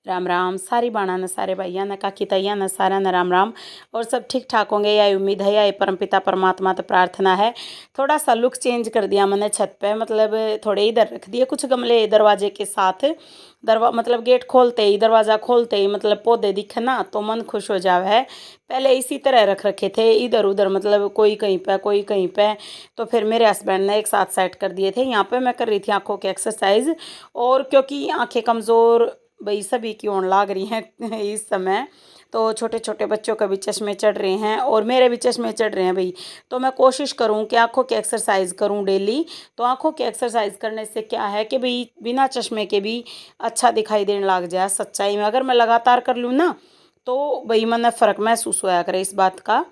राम राम सारी बाणा न सारे भैया न काकी तैया न सारा न राम राम। और सब ठीक ठाक होंगे, यही उम्मीद है, यही परमपिता परमात्मा तो प्रार्थना है। थोड़ा सा लुक चेंज कर दिया मैंने छत पे, मतलब थोड़े इधर रख दिए कुछ गमले दरवाजे के साथ। मतलब गेट खोलते ही, दरवाज़ा खोलते ही मतलब पौधे दिखे ना तो मन खुश हो जावे है। पहले इसी तरह रख रखे थे इधर उधर, मतलब कोई कहीं पे कोई कहीं पे। तो फिर मेरे हस्बैंड ने एक साथ सेट कर दिए थे। यहाँ पे मैं कर रही थी आंखों की एक्सरसाइज। और क्योंकि आंखें कमज़ोर भाई सभी की होने लाग रही हैं इस समय, तो छोटे छोटे बच्चों का भी चश्मे चढ़ रहे हैं और मेरे भी चश्मे चढ़ रहे हैं भाई। तो मैं कोशिश करूं कि आंखों की एक्सरसाइज करूं डेली। तो आंखों की एक्सरसाइज करने से क्या है कि भाई बिना चश्मे के भी अच्छा दिखाई देने लग जाए। सच्चाई में अगर मैं लगातार कर लूँ ना तो भाई मैंने फ़र्क महसूस होया करे इस बात का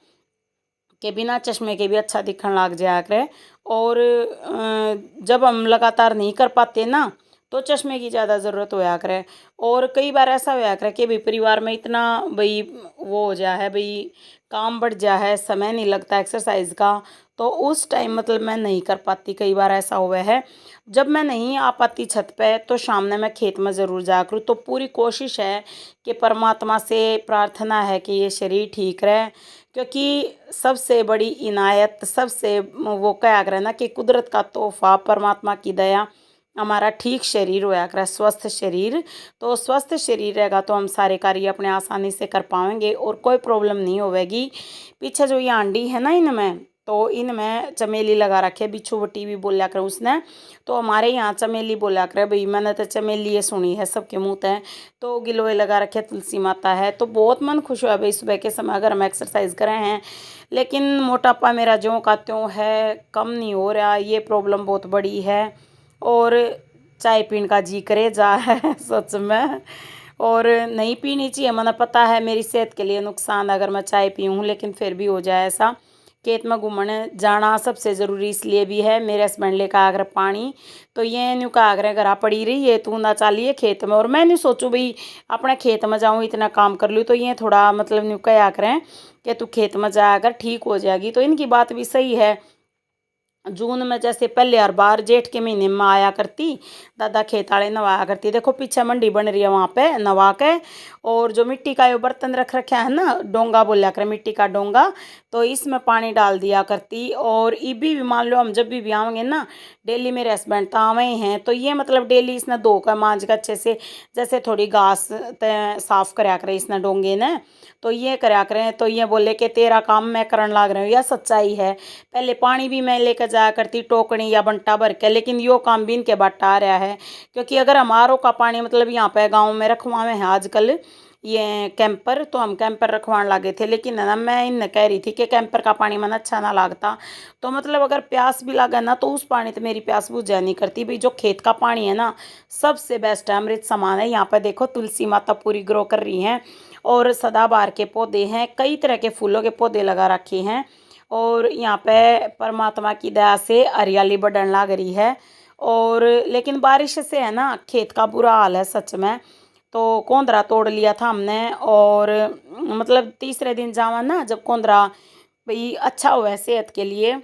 कि बिना चश्मे के भी अच्छा दिखने लग जाया करे। और जब हम लगातार नहीं कर पाते ना तो चश्मे की ज़्यादा ज़रूरत होया करे। और कई बार ऐसा होया करे कि भाई परिवार में इतना भाई वो हो जा है भाई, काम बढ़ जा है, समय नहीं लगता एक्सरसाइज का। तो उस टाइम मतलब मैं नहीं कर पाती, कई बार ऐसा हुआ है। जब मैं नहीं आ पाती छत पे तो शाम में मैं खेत में ज़रूर जाया करूँ। तो पूरी कोशिश है कि परमात्मा से प्रार्थना है कि ये शरीर ठीक रहे, क्योंकि सबसे बड़ी इनायत, सबसे वो क्या करे ना कि कुदरत का तोहफा, परमात्मा की दया हमारा ठीक शरीर होया करे, स्वस्थ शरीर। तो स्वस्थ शरीर रहेगा तो हम सारे कार्य अपने आसानी से कर पाएंगे और कोई प्रॉब्लम नहीं होवेगी। पीछे जो ये आंडी है ना इनमें, तो इनमें चमेली लगा रखे, बिच्छू बटी भी बोलिया करे उसने। तो हमारे यहाँ चमेली बोलिया करे भाई, मैंने तो चमेली ये सुनी है सबके मुँह है। तो गिलोय लगा रखे, तुलसी माता है। तो बहुत मन खुश हुआ भाई सुबह के समय अगर हम एक्सरसाइज करें हैं। लेकिन मोटापा मेरा ज्यों का त्यों है, कम नहीं हो रहा, ये प्रॉब्लम बहुत बड़ी है। और चाय पीने का जी करे जा है सच में। और नहीं पीनी चाहिए, मैंने पता है मेरी सेहत के लिए नुकसान अगर मैं चाय पीऊँ, लेकिन फिर भी हो जाए ऐसा। खेत में घूमने जाना सबसे ज़रूरी इसलिए भी है, मेरे हस्बैंड लेकर आकर पानी। तो ये न्यू का आग्रह करा पड़ी रही है, तू ना चालिए खेत में। और मैं नहीं सोचूँ भाई अपने खेत में जाऊँ इतना काम कर लूँ, तो ये थोड़ा मतलब न्यू कहा करें कि तू खेत में जाकर ठीक हो जाएगी। तो इनकी बात भी सही है। जून में जैसे पहले हर बार जेठ के महीने में आया करती, दादा खेत वाले नवाया करती। देखो पीछे मंडी बन रही है वहाँ पे नवा के। और जो मिट्टी का ये बर्तन रख रखा है ना, डोंगा बोलिया कर, मिट्टी का डोंगा, तो इसमें पानी डाल दिया करती। और ये भी मान लो हम जब भी आवेंगे ना, डेली मेरे हस्बैंड तो आवे ही हैं, तो ये मतलब डेली इसने धो कर मांज कर अच्छे से, जैसे थोड़ी घास साफ कराया करे इसने डोंगे ने। तो ये कराया करें, तो ये बोले कि तेरा काम मैं करने लाग रही हूँ, यह सच्चाई है। पहले पानी भी मैं लेकर जाया करती टोकनी या बंटा भर के, लेकिन यो काम भी इनके बट्टा आ रहा है। क्योंकि अगर हमारों का पानी मतलब यहाँ पे गांव में रखवावे हैं आजकल ये कैंपर, तो हम कैंपर रखवाने लगे थे। लेकिन है ना मैं इन कह रही थी कि कैंपर का पानी मन अच्छा ना लगता। तो मतलब अगर प्यास भी लगे ना तो उस पानी तो मेरी प्यास बुझा नहीं करती भाई। जो खेत का पानी है ना सबसे बेस्ट है, अमृत समान है। यहाँ पे देखो तुलसी माता पूरी ग्रो कर रही हैं। और सदाबहार के पौधे हैं, कई तरह के फूलों के पौधे लगा रखे हैं। और यहाँ पे परमात्मा की दया से हरियाली बढ़ने लग रही है। और लेकिन बारिश से है ना खेत का बुरा हाल है सच में। तो कोंदरा तोड़ लिया था हमने। और मतलब तीसरे दिन जावा ना जब कोंदरा भाई अच्छा हुआ है सेहत के लिए।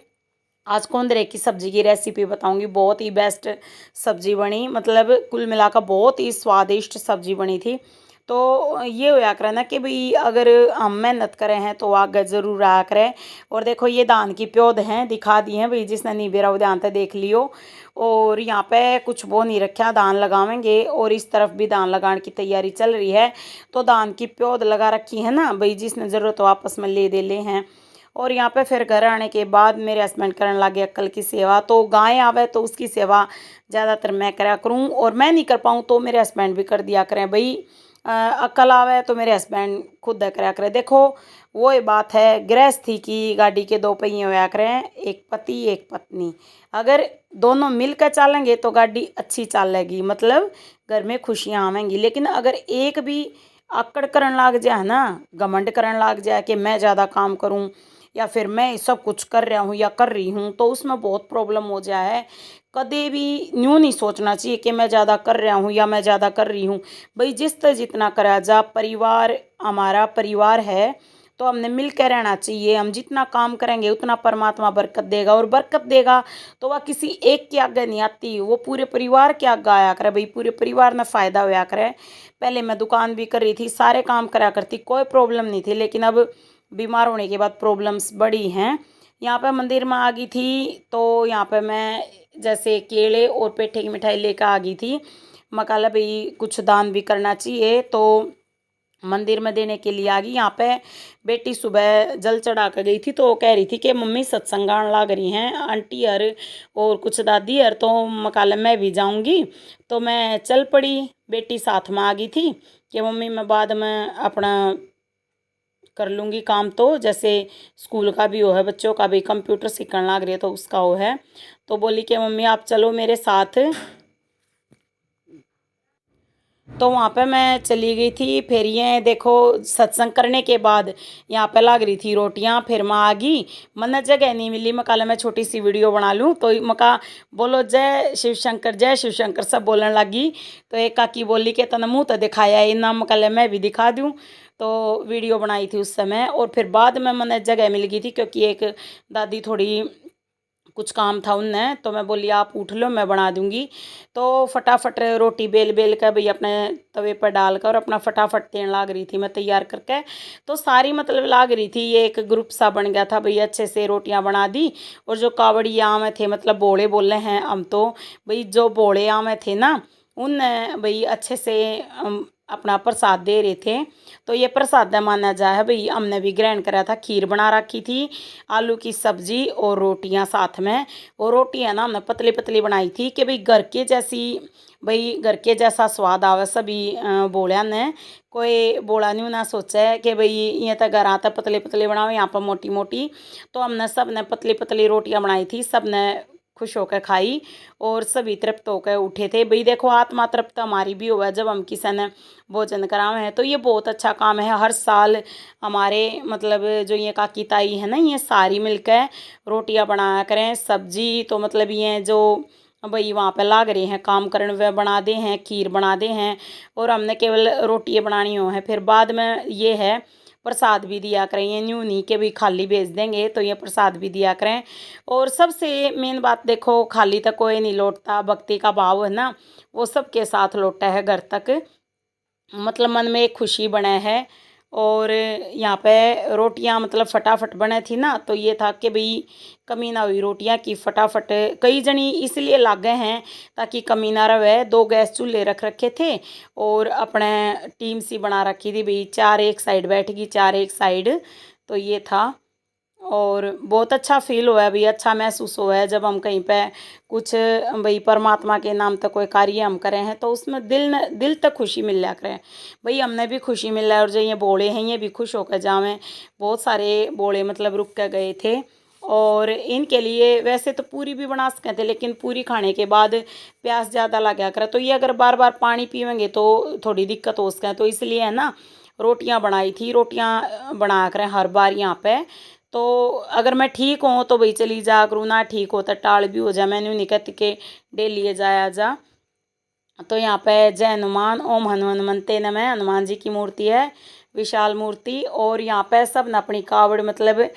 आज कोंदरे की सब्जी की रेसिपी बताऊंगी, बहुत ही बेस्ट सब्जी बनी, मतलब कुल मिलाकर बहुत ही स्वादिष्ट सब्जी बनी थी। तो ये होया करे ना कि भाई अगर हम मेहनत करें हैं तो आगे ज़रूर आया करें। और देखो ये दान की प्योद हैं, दिखा दी हैं भाई, जिसने नहीं बेरा वो ध्यान से देख लियो। और यहाँ पे कुछ वो नहीं रखा, दान लगावेंगे। और इस तरफ भी दान लगाने की तैयारी चल रही है। तो दान की प्योद लगा रखी है ना भाई, जिसने ज़रूरत हो आपस में ले दे ले हैं। और यहाँ पे फिर घर आने के बाद मेरे हस्बैंड करने लगे अक्ल की सेवा। तो गाय आवे तो उसकी सेवा ज़्यादातर मैं करा करूँ, और मैं नहीं कर पाऊँ तो मेरे हस्बैंड भी कर दिया करें भाई। अक्ल आवे तो मेरे हस्बैंड खुद करा करें। देखो वो ये बात है गृहस्थी की, गाड़ी के दो पहिए होया करें, एक पति एक पत्नी। अगर दोनों मिलकर चलेंगे तो गाड़ी अच्छी चलेगी, मतलब घर में खुशियाँ आवेंगी। लेकिन अगर एक भी आकड़ करन लाग जाए ना, घमंड करन लाग जाए कि मैं ज़्यादा काम करूं या फिर मैं सब कुछ कर रहा हूँ या कर रही हूँ, तो उसमें बहुत प्रॉब्लम हो जाए है। कभी भी न्यू नहीं सोचना चाहिए कि मैं ज़्यादा कर रहा हूँ या मैं ज़्यादा कर रही हूँ। भाई जिस तरह जितना करा जा, परिवार हमारा परिवार है तो हमने मिल कर रहना चाहिए। हम जितना काम करेंगे उतना परमात्मा बरकत देगा, और बरकत देगा तो वह किसी एक के आगे नहीं आती, वो पूरे परिवार के आगे आया करे भाई, पूरे परिवार में फ़ायदा होया करे। पहले मैं दुकान भी कर रही थी, सारे काम करा करती, कोई प्रॉब्लम नहीं थी, लेकिन अब बीमार होने के बाद प्रॉब्लम्स बढ़ी हैं। यहाँ पे मंदिर में आ गई थी, तो यहाँ पे मैं जैसे केले और पेठे की मिठाई लेकर आ गई थी। मैं कहा भाई कुछ दान भी करना चाहिए, तो मंदिर में देने के लिए आ गई। यहाँ पे बेटी सुबह जल चढ़ा कर गई थी, तो वो कह रही थी कि मम्मी सत्संग गान लाग रही हैं आंटी हर और कुछ दादी हर, तो मकाल मैं भी जाऊंगी। तो मैं चल पड़ी, बेटी साथ में आ गई थी कि मम्मी मैं बाद में अपना कर लूँगी काम, तो जैसे स्कूल का भी वो है, बच्चों का भी कंप्यूटर सीखने लग रही है तो उसका वो है। तो बोली कि मम्मी आप चलो मेरे साथ। तो वहाँ पे मैं चली गई थी। फिर ये देखो सत्संग करने के बाद यहाँ पे लग रही थी रोटियाँ, फिर मैं आ गई। मन जगह नहीं मिली, मैं कल मैं छोटी सी वीडियो बना लूँ, तो मका बोलो जय शिव शंकर सब बोलने लगी। तो एक काकी बोली कि तन मुँह तो दिखाया है ना, मकाल मैं भी दिखा दूँ। तो वीडियो बनाई थी उस समय, और फिर बाद में मैंने जगह मिल गई थी क्योंकि एक दादी थोड़ी कुछ काम था उनने, तो मैं बोली आप उठ लो मैं बना दूंगी। तो फटाफट रोटी बेल बेल कर भाई अपने तवे पर डालकर और अपना फटाफट तेल लाग रही थी मैं तैयार करके। तो सारी मतलब लाग रही थी, ये एक ग्रुप सा बन गया था भाई, अच्छे से रोटियां बना दी। और जो कावड़ी आम थे मतलब बोले बोले हैं हम, तो भाई जो बोले आम थे ना उन भाई अच्छे से अपना प्रसाद दे रहे थे। तो ये प्रसाद माना जाए है भाई। हमने भी ग्रहण करा था, खीर बना रखी थी, आलू की सब्जी और रोटियां साथ में। और रोटियां ना हमने पतली पतली बनाई थी कि भाई घर के जैसी, भाई घर के जैसा स्वाद आवे सभी बोलिया ने। कोई बोला नहीं ना सोचा है कि भाई ये तो घर आता पतली पतली बनाओ, यहाँ पर मोटी मोटी। तो हमने सब ने पतली पतली रोटियां बनाई थी, सब ने खुश होकर खाई और सभी तृप्त होकर उठे थे। भाई देखो आत्मा तृप्त हमारी भी हुआ जब हम किसी ने भोजन करावे हैं, तो ये बहुत अच्छा काम है। हर साल हमारे मतलब जो ये काकी ताई है ना, ये सारी मिलकर रोटियां बनाया करें, सब्जी तो मतलब ये जो भाई वहाँ पे लाग रहे हैं काम करने वे बना दे हैं, खीर बना दे हैं, और हमने केवल रोटियाँ बनानी हो है। फिर बाद में ये है प्रसाद भी दिया करें, ये न्यू नहीं कि भाई खाली भेज देंगे, तो ये प्रसाद भी दिया करें। और सबसे मेन बात देखो, खाली तक कोई नहीं लौटता, भक्ति का भाव है ना वो सबके साथ लौटा है घर तक, मतलब मन में एक खुशी बना है। और यहाँ पे रोटियाँ मतलब फटाफट बने थी ना, तो ये था कि भाई कमी ना हुई रोटियाँ की, फटाफट कई जनी इसलिए लागे हैं ताकि कमी ना रहे। दो गैस चूल्हे रख रखे थे और अपने टीम सी बना रखी थी भाई, चार एक साइड बैठेगी चार एक साइड, तो ये था। और बहुत अच्छा फील हुआ है भाई, अच्छा महसूस हुआ है जब हम कहीं पे कुछ भाई परमात्मा के नाम तक कोई कार्य हम करें हैं, तो उसमें दिल तक खुशी मिल लिया करें भाई, हमने भी खुशी मिल रहा है। और जो ये बोले हैं ये भी खुश होकर जावें। बहुत सारे बोले मतलब रुक कर गए थे, और इनके लिए वैसे तो पूरी भी बना सकते थे, लेकिन पूरी खाने के बाद प्यास ज़्यादा लगा करे, तो ये अगर बार बार पानी पीवेंगे तो थोड़ी दिक्कत हो सके, तो इसलिए है ना रोटियां बनाई थी। रोटियां बना कर हर बार यहाँ पे, तो अगर मैं ठीक हूँ तो भाई चली जा करूँ, ना ठीक हो तो टाल भी हो जा, मैंने नहीं कहती कि डेली जाया जा। तो यहाँ पे जय हनुमान, ओम हनुमंते नमः, हनुमान जी की मूर्ति है, विशाल मूर्ति। और यहाँ पे सब ने अपनी कावड़ मतलब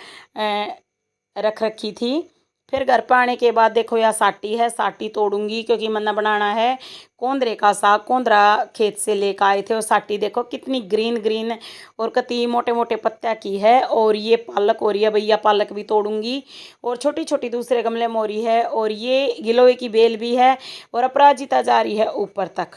रख रखी थी। फिर घर पर आने के बाद देखो यह साटी है, साटी तोड़ूंगी क्योंकि मन्ना बनाना है कोंदरे का साग। कोंदरा खेत से लेकर आए थे, और साटी देखो कितनी ग्रीन ग्रीन और कती मोटे मोटे पत्ता की है। और ये पालक हो रही है भैया, पालक भी तोड़ूंगी। और छोटी छोटी दूसरे गमले में हो रही है, और ये गिलोय की बेल भी है, और अपराजिता जा रही है ऊपर तक।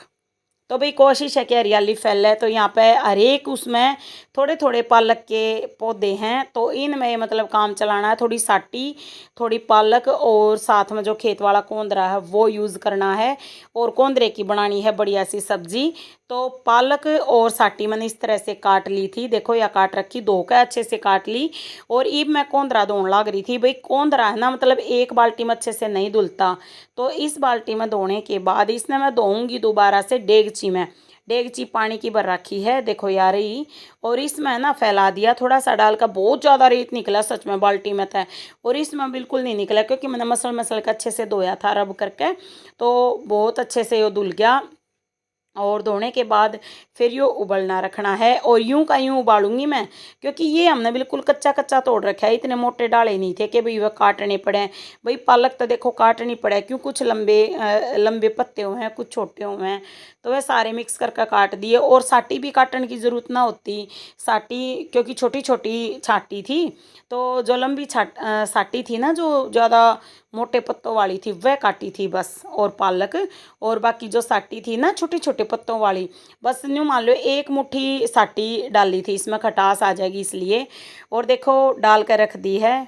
तो भाई कोशिश है कि हरियाली फैले। तो यहाँ पे हर एक उसमें थोड़े थोड़े पालक के पौधे हैं, तो इनमें मतलब काम चलाना है। थोड़ी साटी, थोड़ी पालक, और साथ में जो खेत वाला कोंदरा है वो यूज़ करना है। और कोंदरे की बनानी है बढ़िया सी सब्जी। तो पालक और साटी मैंने इस तरह से काट ली थी, देखो या काट रखी, धो के अच्छे से काट ली। और ईब मैं कोंदरा धोने लग रही थी भाई। कोंदरा है ना मतलब एक बाल्टी में अच्छे से नहीं धुलता, तो इस बाल्टी में धोने के बाद इसने मैं धोऊंगी दोबारा से डेगची में। डेगची पानी की भर रखी है देखो यार ही। और इसमें ना फैला दिया थोड़ा सा डाल का, बहुत ज़्यादा रेत निकला सच में बाल्टी में था, और इसमें बिल्कुल नहीं निकला क्योंकि मैंने मसल मसल के अच्छे से धोया था रब करके, तो बहुत अच्छे से वो धुल गया। और धोने के बाद फिर यो उबलना रखना है। और यूं का यूं उबालूंगी मैं, क्योंकि ये हमने बिल्कुल कच्चा कच्चा तोड़ रखा है, इतने मोटे डाले नहीं थे कि भाई वह काटने पड़े। भाई पालक तो देखो काटनी पड़े, क्यों कुछ लंबे लंबे पत्ते हुए हैं, कुछ छोटे हुए हैं, तो वह सारे मिक्स करके काट दिए। और साटी भी काटने की ज़रूरत ना होती, साटी क्योंकि छोटी छोटी छाटी थी, तो जो लंबी साटी थी ना, जो ज़्यादा मोटे पत्तों वाली थी, वह काटी थी बस। और पालक, और बाकी जो साटी थी ना छोटे छोटे पत्तों वाली, बस यूँ मान लो एक मुट्ठी साटी डाली थी, इसमें खटास आ जाएगी इसलिए। और देखो डाल कर रख दी है।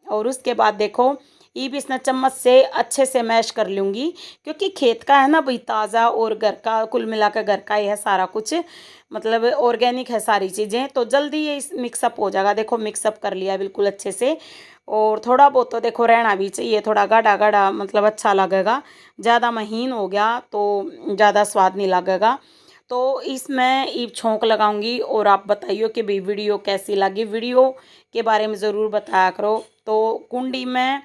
और उसके बाद देखो ये भी इसने चम्मच से अच्छे से मैश कर लूँगी, क्योंकि खेत का है ना भाई, ताज़ा और घर का, कुल मिलाकर घर का ही है सारा कुछ, मतलब ऑर्गेनिक है सारी चीज़ें, तो जल्दी ये मिक्सअप हो जाएगा। देखो मिक्सअप कर लिया बिल्कुल अच्छे से। और थोड़ा बहुत तो देखो रहना भी चाहिए, थोड़ा गाढ़ा गाढ़ा मतलब अच्छा लगेगा, ज़्यादा महीन हो गया तो ज़्यादा स्वाद नहीं लगेगा। तो इसमें ये छोंक लगाऊंगी। और आप बताइए कि भाई वीडियो कैसी लगी, वीडियो के बारे में ज़रूर बताया करो। तो कुंडी में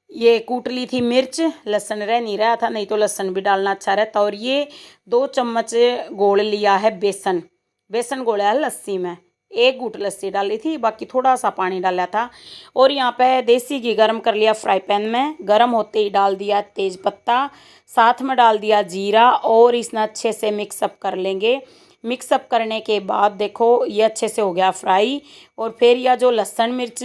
ये कूट ली थी मिर्च, लहसुन रह नहीं रहा था, नहीं तो लहसुन भी डालना अच्छा रहता। और ये 2 चम्मच घोल लिया है बेसन, बेसन घोला है लस्सी में, एक घूंट लस्सी डाली थी, बाकी थोड़ा सा पानी डाला था। और यहाँ पे देसी घी गरम कर लिया फ्राई पैन में, गरम होते ही डाल दिया तेज पत्ता, साथ में डाल दिया जीरा, और इसने अच्छे से मिक्सअप कर लेंगे। मिक्सअप करने के बाद देखो ये अच्छे से हो गया फ्राई। और फिर यह जो लहसुन मिर्च,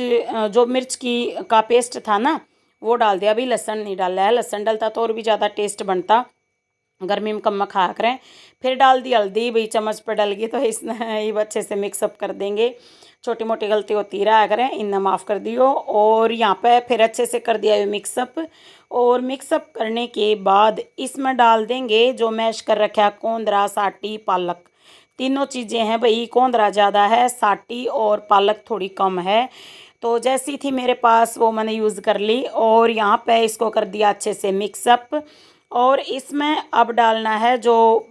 जो मिर्च की का पेस्ट था ना, वो डाल दिया। अभी लहसुन नहीं डाला है, लहसुन डालता तो और भी ज़्यादा टेस्ट बनता, गर्मी में कम खाया करें। फिर डाल दी हल्दी, भाई चम्मच पर डल गई तो इसमें ये अच्छे से मिक्सअप कर देंगे। छोटी मोटी गलती होती रहा करें, इन्हें माफ़ कर दियो। और यहाँ पे फिर अच्छे से कर दिया ये मिक्सअप। और मिक्सअप करने के बाद इसमें डाल देंगे जो मैश कर रखा है कोंदरा, साटी, पालक, तीनों चीज़ें हैं भाई। कोंदरा ज़्यादा है, साटी और पालक थोड़ी कम है, तो जैसी थी मेरे पास वो मैंने यूज़ कर ली। और यहाँ पे इसको कर दिया अच्छे से मिक्सअप। और इसमें अब डालना है जो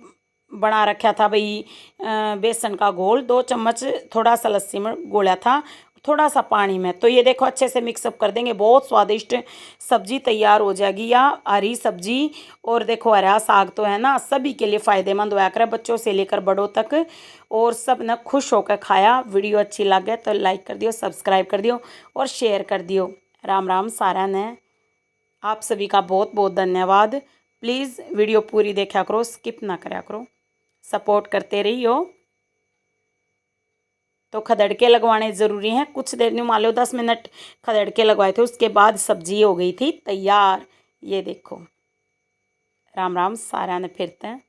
बना रखा था भाई बेसन का घोल, 2 चम्मच थोड़ा सा लस्सी में घोला था, थोड़ा सा पानी में। तो ये देखो अच्छे से मिक्सअप कर देंगे, बहुत स्वादिष्ट सब्जी तैयार हो जाएगी, या हरी सब्जी। और देखो हरा साग तो है ना, सभी के लिए फ़ायदेमंद होया करे, बच्चों से लेकर बड़ों तक, और सब ने खुश होकर खाया। वीडियो अच्छी लगे तो लाइक कर दियो, सब्सक्राइब कर दियो और शेयर कर दियो। राम राम सारा ने, आप सभी का बहुत बहुत धन्यवाद। प्लीज़ वीडियो पूरी देखा करो, स्किप ना करा करो, सपोर्ट करते रहियो। तो खदड़के लगवाने ज़रूरी हैं, कुछ देर नहीं, मान लो 10 मिनट खदड़के लगवाए थे, उसके बाद सब्जी हो गई थी तैयार। ये देखो, राम राम सारा ने फिरते हैं।